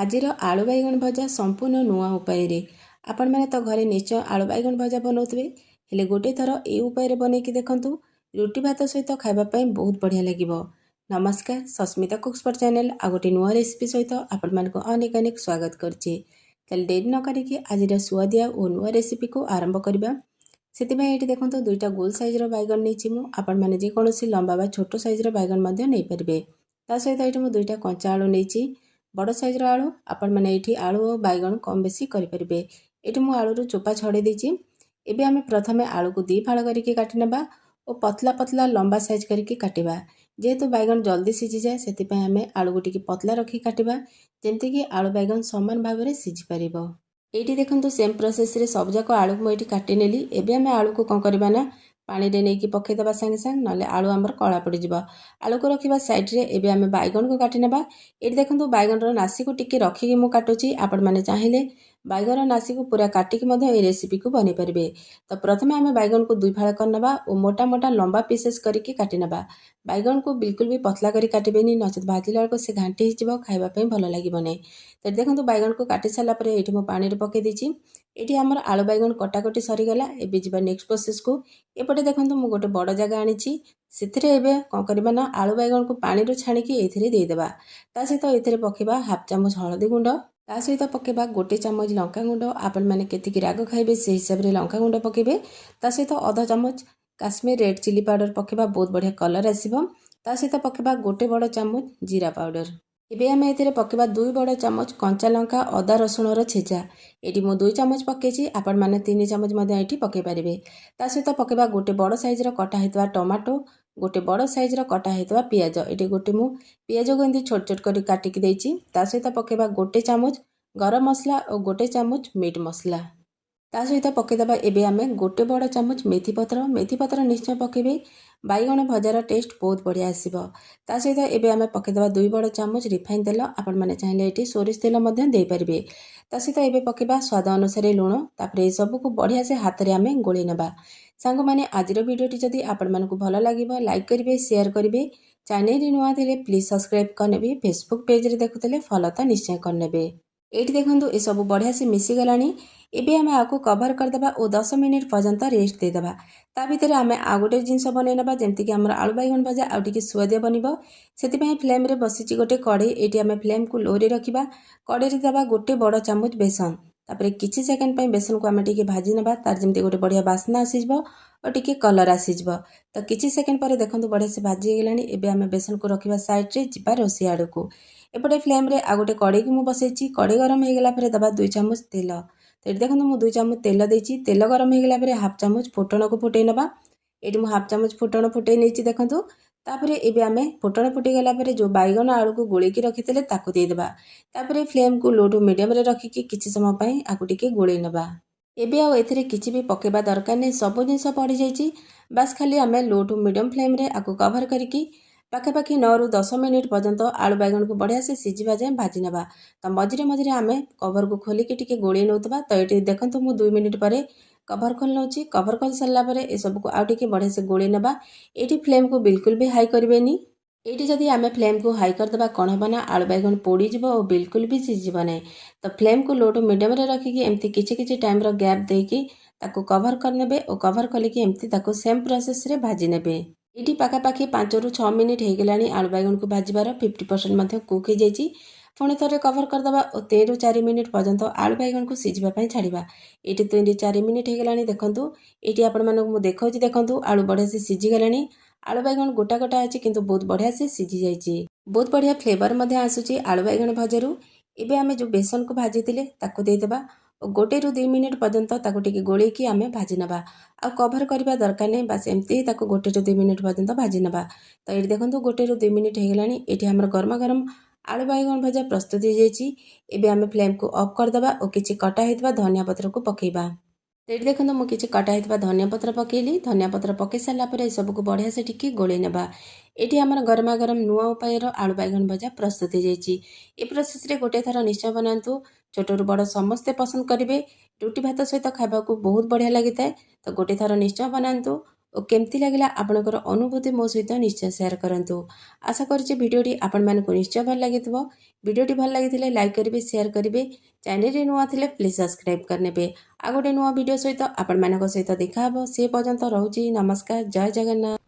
ଆଜିର ଆଳୁ ବାଇଗଣ ଭଜା ସମ୍ପୂର୍ଣ୍ଣ ନୂଆ ଉପାୟରେ। ଆପଣମାନେ ତ ଘରେ ନିଶ୍ଚୟ ଆଳୁ ବାଇଗଣ ଭଜା ବନାଉଥିବେ, ହେଲେ ଗୋଟିଏ ଥର ଏ ଉପାୟରେ ବନେଇକି ଦେଖନ୍ତୁ। ରୁଟି ଭାତ ସହିତ ଖାଇବା ପାଇଁ ବହୁତ ବଢ଼ିଆ ଲାଗିବ। ନମସ୍କାର, ସସ୍ମିତା କୁକ୍ସପଟ୍ ଚ୍ୟାନେଲ ଆଉ ଗୋଟେ ନୂଆ ରେସିପି ସହିତ ଆପଣମାନଙ୍କୁ ଅନେକ ଅନେକ ସ୍ୱାଗତ କରୁଛି। ତାହେଲେ ଡେରି ନ କରିକି ଆଜିର ସୁଆଦିଆ ଓ ନୂଆ ରେସିପିକୁ ଆରମ୍ଭ କରିବା। ସେଥିପାଇଁ ଏଠି ଦେଖନ୍ତୁ ଦୁଇଟା ଗୋଲ ସାଇଜ୍ର ବାଇଗଣ ନେଇଛି ମୁଁ। ଆପଣମାନେ ଯେକୌଣସି ଲମ୍ବା ବା ଛୋଟ ସାଇଜ୍ର ବାଇଗଣ ମଧ୍ୟ ନେଇପାରିବେ। ତା ସହିତ ଏଠି ମୁଁ ଦୁଇଟା କଞ୍ଚା ଆଳୁ ନେଇଛି, ବଡ଼ ସାଇଜ୍ର ଆଳୁ। ଆପଣମାନେ ଏଠି ଆଳୁ ଓ ବାଇଗଣ କମ୍ ବେଶୀ କରିପାରିବେ। ଏଠି ମୁଁ ଆଳୁରୁ ଚୋପା ଛଡ଼େଇ ଦେଇଛି। ଏବେ ଆମେ ପ୍ରଥମେ ଆଳୁକୁ ଦୁଇ ଫାଳ କରିକି କାଟି ନେବା ଓ ପତଲା ପତଲା ଲମ୍ବା ସାଇଜ୍ କରିକି କାଟିବା। ଯେହେତୁ ବାଇଗଣ ଜଲ୍ଦି ସିଝିଯାଏ, ସେଥିପାଇଁ ଆମେ ଆଳୁକୁ ଟିକେ ପତଲା ରଖି କାଟିବା, ଯେମିତିକି ଆଳୁ ବାଇଗଣ ସମାନ ଭାବରେ ସିଝିପାରିବ। ଏଇଠି ଦେଖନ୍ତୁ ସେମ୍ ପ୍ରୋସେସ୍ରେ ସବୁଯାକ ଆଳୁକୁ ମୁଁ ଏଇଠି କାଟି ନେଲି। ଏବେ ଆମେ ଆଳୁକୁ କ'ଣ କରିବା ନା ପାଣିରେ ନେଇକି ପକାଇଦେବା ସାଙ୍ଗେ ସାଙ୍ଗେ, ନହେଲେ ଆଳୁ ଆମର କଳା ପଡ଼ିଯିବ। ଆଳୁକୁ ରଖିବା ସାଇଡ଼୍ରେ ଏବେ ଆମେ ବାଇଗଣକୁ କାଟି ନେବା। ଏଠି ଦେଖନ୍ତୁ ବାଇଗଣର ନାସିକୁ ଟିକେ ରଖିକି ମୁଁ କାଟୁଛି। ଆପଣମାନେ ଚାହିଁଲେ ବାଇଗଣ ନାସିକୁ ପୁରା କାଟିକି ମଧ୍ୟ এই ରେସିପିକୁ ବନେଇ ପାରିବେ। ତ ପ୍ରଥମେ ଆମେ ବାଇଗଣକୁ ଦୁଇ ଫାଳ କରିନେବା ଓ ମୋଟା ମୋଟା ଲମ୍ବା ପିସେସ୍ କରିକି କାଟି ନେବା। ବାଇଗଣକୁ ବିଲକୁଲ ବି ପତଲା କରି କାଟିବେନି, ନଚେତ୍ ଭାଜିଲା ବେଳକୁ ସେ ଘାଣ୍ଟି ହେଇଯିବ, ଖାଇବା ପାଇଁ ଭଲ ଲାଗିବନି। ତ ଦେଖନ୍ତୁ ବାଇଗଣକୁ କାଟି ସାରିଲା ପରେ ଏଇଠି ମୁଁ ପାଣିରେ ପକାଇ ଦେଇଛି। ଏଠି ଆମର ଆଳୁ ବାଇଗଣ କଟାକଟି ସରିଗଲା। ଏବେ ଯିବା ନେକ୍ସଟ ପ୍ରୋସେସ୍କୁ। ଏପଟେ ଦେଖନ୍ତୁ ମୁଁ ଗୋଟେ ବଡ଼ ଜାଗା ଆଣିଛି। ସେଥିରେ ଏବେ କ'ଣ କରିବା ନା ଆଳୁ ବାଇଗଣକୁ ପାଣିରୁ ଛାଣିକି ଏଥିରେ ଦେଇଦେବା। ତା ସହିତ ଏଥିରେ ପକାଇବା ହାଫ୍ ଚାମଚ ହଳଦୀ ଗୁଣ୍ଡ, ତା ସହିତ ପକାଇବା ଗୋଟେ ଚାମଚ ଲଙ୍କାଗୁଣ୍ଡ। ଆପଣମାନେ କେତିକି ରାଗ ଖାଇବେ ସେହି ହିସାବରେ ଲଙ୍କାଗୁଣ୍ଡ ପକାଇବେ। ତା ସହିତ ଅଧା ଚାମଚ କାଶ୍ମୀର ରେଡ୍ ଚିଲି ପାଉଡ଼ର ପକାଇବା, ବହୁତ ବଢ଼ିଆ କଲର୍ ଆସିବ। ତା ସହିତ ପକାଇବା ଗୋଟେ ବଡ଼ ଚାମଚ ଜିରା ପାଉଡ଼ର। ଏବେ ଆମେ ଏଥିରେ ପକାଇବା 2 ବଡ଼ ଚାମଚ କଞ୍ଚା ଲଙ୍କା ଅଦା ରସୁଣର ଛେଚା। ଏଠି ମୁଁ 2 ଚାମଚ ପକାଇଛି, ଆପଣମାନେ 3 ଚାମଚ ମଧ୍ୟ ଏଠି ପକାଇ ପାରିବେ। ତା ସହିତ ପକାଇବା ଗୋଟେ ବଡ଼ ସାଇଜ୍ର କଟା ହେଇଥିବା ଟମାଟୋ, ଗୋଟେ ବଡ଼ ସାଇଜ୍ର କଟା ହେଇଥିବା ପିଆଜ। ଏଠି ଗୋଟେ ମୁଁ ପିଆଜକୁ ଏମିତି ଛୋଟ ଛୋଟ କରି କାଟିକି ଦେଇଛି। ତା ସହିତ ପକାଇବା ଗୋଟେ ଚାମଚ ଗରମ ମସଲା ଓ ଗୋଟେ ଚାମଚ ମିଟ୍ ମସଲା। ତା ସହିତ ପକାଇଦେବା ଏବେ ଆମେ ଗୋଟେ ବଡ଼ ଚାମଚ ମେଥିପତ୍ର। ମେଥିପତ୍ର ନିଶ୍ଚୟ ପକାଇବେ, ବାଇଗଣ ଭଜାର ଟେଷ୍ଟ ବହୁତ ବଢ଼ିଆ ଆସିବ। ତା ସହିତ ଏବେ ଆମେ ପକାଇଦେବା 2 ବଡ଼ ଚାମଚ ରିଫାଇନ୍ ତେଲ। ଆପଣମାନେ ଚାହିଁଲେ ଏଠି ସୋରିଷ ତେଲ ମଧ୍ୟ ଦେଇପାରିବେ। ତା ସହିତ ଏବେ ପକାଇବା ସ୍ୱାଦ ଅନୁସାରେ ଲୁଣ। ତାପରେ ଏସବୁକୁ ବଢ଼ିଆ ସେ ହାତରେ ଆମେ ଗୋଳେଇ ନେବା। ସାଙ୍ଗମାନେ ଆଜିର ଭିଡ଼ିଓଟି ଯଦି ଆପଣମାନଙ୍କୁ ଭଲ ଲାଗିବ ଲାଇକ୍ କରିବେ, ସେୟାର କରିବେ। ଚ୍ୟାନେଲରେ ନୂଆ ଥିଲେ ପ୍ଲିଜ୍ ସବସ୍କ୍ରାଇବ୍ କରିନେବେ। ଫେସବୁକ୍ ପେଜ୍ରେ ଦେଖୁଥିଲେ ଫଲୋ ତ ନିଶ୍ଚୟ କରିନେବେ। ଏଇଠି ଦେଖନ୍ତୁ ଏସବୁ ବଢ଼ିଆ ସେ ମିଶିଗଲାଣି। ଏବେ ଆମେ ଆକୁ କଭର କରିଦେବା ଓ 10 ମିନିଟ୍ ପର୍ଯ୍ୟନ୍ତ ରେଷ୍ଟ ଦେଇଦେବା। ତା ଭିତରେ ଆମେ ଆଉ ଗୋଟେ ଜିନିଷ ବନେଇ ନେବା, ଯେମିତିକି ଆମର ଆଳୁ ବାଇଗଣ ଭଜା ଆଉ ଟିକେ ସୁଆଦିଆ ବନିବ। ସେଥିପାଇଁ ଫ୍ଲେମ୍ରେ ବସିଛି ଗୋଟେ କଢ଼େଇ। ଏଇଠି ଆମେ ଫ୍ଲେମ୍କୁ ଲୋରେ ରଖିବା। କଢ଼େଇରେ ଦେବା ଗୋଟେ ବଡ଼ ଚାମଚ ବେସନ। ତାପରେ କିଛି ସେକେଣ୍ଡ ପାଇଁ ବେସନକୁ ଆମେ ଟିକେ ଭାଜି ନେବା, ତାର ଯେମିତି ଗୋଟେ ବଢ଼ିଆ ବାସ୍ନା ଆସିଯିବ ଓ ଟିକେ କଲର୍ ଆସିଯିବ। ତ କିଛି ସେକେଣ୍ଡ ପରେ ଦେଖନ୍ତୁ ବଢ଼ିଆ ସେ ଭାଜି ହେଇଗଲାଣି। ଏବେ ଆମେ ବେସନକୁ ରଖିବା ସାଇଡ଼୍ରେ, ଯିବା ରୋଷେଇ ଆଡ଼କୁ। ଏପଟେ ଫ୍ଲେମ୍ରେ ଆଉ ଗୋଟେ କଢ଼େଇକି ମୁଁ ବସାଇଛି। କଢ଼େଇ ଗରମ ହେଇଗଲା ପରେ ଦେବା 2 ଚାମଚ ତେଲ। ତ ଏଠି ଦେଖନ୍ତୁ ମୁଁ 2 ଚାମଚ ତେଲ ଦେଇଛି। ତେଲ ଗରମ ହେଇଗଲା ପରେ ହାଫ୍ ଚାମଚ ଫୁଟଣକୁ ଫୁଟାଇ ନେବା। ଏଠି ମୁଁ ହାଫ୍ ଚାମଚ ଫୁଟଣ ଫୁଟାଇ ନେଇଛି ଦେଖନ୍ତୁ। ତାପରେ ଏବେ ଆମେ ଫୁଟଣ ଫୁଟିଗଲା ପରେ ଯେଉଁ ବାଇଗଣ ଆଳୁକୁ ଗୋଳେଇକି ରଖିଥିଲେ ତାକୁ ଦେଇଦେବା। ତାପରେ ଫ୍ଲେମ୍କୁ ଲୋ ଟୁ ମିଡ଼ିୟମରେ ରଖିକି କିଛି ସମୟ ପାଇଁ ଆକୁ ଟିକେ ଗୋଳେଇ ନେବା। ଏବେ ଆଉ ଏଥିରେ କିଛି ବି ପକାଇବା ଦରକାର ନାହିଁ, ସବୁ ଜିନିଷ ପଡ଼ିଯାଇଛି। ବାସ୍ ଖାଲି ଆମେ ଲୋ ଟୁ ମିଡ଼ିୟମ୍ ଫ୍ଲେମ୍ରେ ଆକୁ କଭର କରିକି ପାଖାପାଖି 9ରୁ 10 ମିନିଟ୍ ପର୍ଯ୍ୟନ୍ତ ଆଳୁ ବାଇଗଣକୁ ବଢ଼ିଆ ସେ ସିଝିବା ଯାଏଁ ଭାଜି ନେବା। ତ ମଝିରେ ମଝିରେ ଆମେ କଭରକୁ ଖୋଲିକି ଟିକେ ଗୋଳେଇ ନେଉଥିବା। ତ ଏଠି ଦେଖନ୍ତୁ ମୁଁ 2 ମିନିଟ୍ ପରେ କଭର ଖୋଲି ନେଉଛି। କଭର କରି ସାରିଲା ପରେ ଏସବୁକୁ ଆଉ ଟିକେ ବଢ଼ିଆ ସେ ଗୋଳେଇ ନେବା। ଏଇଠି ଫ୍ଲେମ୍କୁ ବିଲକୁଲ ବି ହାଇ କରିବେନି। ଏଇଠି ଯଦି ଆମେ ଫ୍ଲେମ୍କୁ ହାଇ କରିଦେବା କ'ଣ ହେବ ନା ଆଳୁ ବାଇଗଣ ପୋଡ଼ିଯିବ ଓ ବିଲକୁଲ ବି ସିଝିବ ନାହିଁ। ତ ଫ୍ଲେମ୍କୁ ଲୋ ଟୁ ମିଡ଼ିୟମରେ ରଖିକି ଏମିତି କିଛି କିଛି ଟାଇମ୍ର ଗ୍ୟାପ୍ ଦେଇକି ତାକୁ କଭର କରିନେବେ ଓ କଭର କରିକି ଏମିତି ତାକୁ ସେମ୍ ପ୍ରୋସେସ୍ରେ ଭାଜି ନେବେ। ଏଇଠି ପାଖାପାଖି 5ରୁ 6 ମିନିଟ୍ ହେଇଗଲାଣି ଆଳୁ ବାଇଗଣକୁ ଭାଜିବାର, 50% ମଧ୍ୟ କୁକ୍ ହେଇଯାଇଛି। ପୁଣି ଥରେ କଭର କରିଦେବା ଓ 3ରୁ 4 ମିନିଟ୍ ପର୍ଯ୍ୟନ୍ତ ଆଳୁ ବାଇଗଣକୁ ସିଝିବା ପାଇଁ ଛାଡ଼ିବା। ଏଇଠି 3ରୁ 4 ମିନିଟ୍ ହେଇଗଲାଣି ଦେଖନ୍ତୁ। ଏଇଠି ଆପଣମାନଙ୍କୁ ମୁଁ ଦେଖାଉଛି, ଦେଖନ୍ତୁ ଆଳୁ ବଢ଼ିଆ ସେ ସିଝିଗଲାଣି। ଆଳୁ ବାଇଗଣ ଗୋଟା ଗୋଟା ଅଛି କିନ୍ତୁ ବହୁତ ବଢ଼ିଆ ସେ ସିଝି ଯାଇଛି। ବହୁତ ବଢ଼ିଆ ଫ୍ଲେଭର ମଧ୍ୟ ଆସୁଛି ଆଳୁ ବାଇଗଣ ଭଜାରୁ। ଏବେ ଆମେ ଯେଉଁ ବେସନକୁ ଭାଜିଥିଲେ ତାକୁ ଦେଇଦେବା ଓ 1ରୁ 2 ମିନିଟ୍ ପର୍ଯ୍ୟନ୍ତ ତାକୁ ଟିକେ ଗୋଳେଇକି ଆମେ ଭାଜି ନେବା। ଆଉ କଭର କରିବା ଦରକାର ନାହିଁ, ବାସ୍ ଏମିତି ତାକୁ 1ରୁ 2 ମିନିଟ୍ ପର୍ଯ୍ୟନ୍ତ ଭାଜି ନେବା। ତ ଏଇଠି ଦେଖନ୍ତୁ 1ରୁ 2 ମିନିଟ୍ ହେଇଗଲାଣି। ଏଠି ଆମର ଗରମା ଗରମ ଆଳୁ ବାଇଗଣ ଭଜା ପ୍ରସ୍ତୁତ ହେଇଯାଇଛି। ଏବେ ଆମେ ଫ୍ଲେମ୍କୁ ଅଫ୍ କରିଦେବା ଓ କିଛି କଟା ହେଇଥିବା ଧନିଆ ପତ୍ରକୁ ପକାଇବା। ଏଠି ଦେଖନ୍ତୁ ମୁଁ କିଛି କଟା ହେଇଥିବା ଧନିଆ ପତ୍ର ପକାଇଲି। ଧନିଆ ପତ୍ର ପକାଇ ସାରିଲା ପରେ ଏସବୁକୁ ବଢ଼ିଆ ସେ ଟିକେ ଗୋଳେଇ ନେବା। ଏଠି ଆମର ଗରମା ଗରମ ନୂଆ ଉପାୟର ଆଳୁ ବାଇଗଣ ଭଜା ପ୍ରସ୍ତୁତ ହେଇଯାଇଛି। ଏ ପ୍ରୋସେସ୍ରେ ଗୋଟେ ଥର ନିଶ୍ଚୟ ବନାନ୍ତୁ, ଛୋଟରୁ ବଡ଼ ସମସ୍ତେ ପସନ୍ଦ କରିବେ। ରୁଟି ଭାତ ସହିତ ଖାଇବାକୁ ବହୁତ ବଢ଼ିଆ ଲାଗିଥାଏ। ତ ଗୋଟେ ଥର ନିଶ୍ଚୟ ବନାନ୍ତୁ ଓ କେମିତି ଲାଗିଲା ଆପଣଙ୍କର ଅନୁଭୂତି ମୋ ସହିତ ନିଶ୍ଚୟ ସେୟାର କରନ୍ତୁ। ଆଶା କରୁଛି ଭିଡ଼ିଓଟି ଆପଣମାନଙ୍କୁ ନିଶ୍ଚୟ ଭଲ ଲାଗିଥିବ। ଭିଡ଼ିଓଟି ଭଲ ଲାଗିଥିଲେ ଲାଇକ୍ କରିବେ, ସେୟାର କରିବେ। ଚ୍ୟାନେଲରେ ନୂଆ ଥିଲେ ପ୍ଲିଜ୍ ସବସ୍କ୍ରାଇବ୍ କରିନେବେ। ଆଉ ଗୋଟେ ନୂଆ ଭିଡ଼ିଓ ସହିତ ଆପଣମାନଙ୍କ ସହିତ ଦେଖାହେବ। ସେ ପର୍ଯ୍ୟନ୍ତ ରହୁଛି। ନମସ୍କାର, ଜୟ ଜଗନ୍ନାଥ।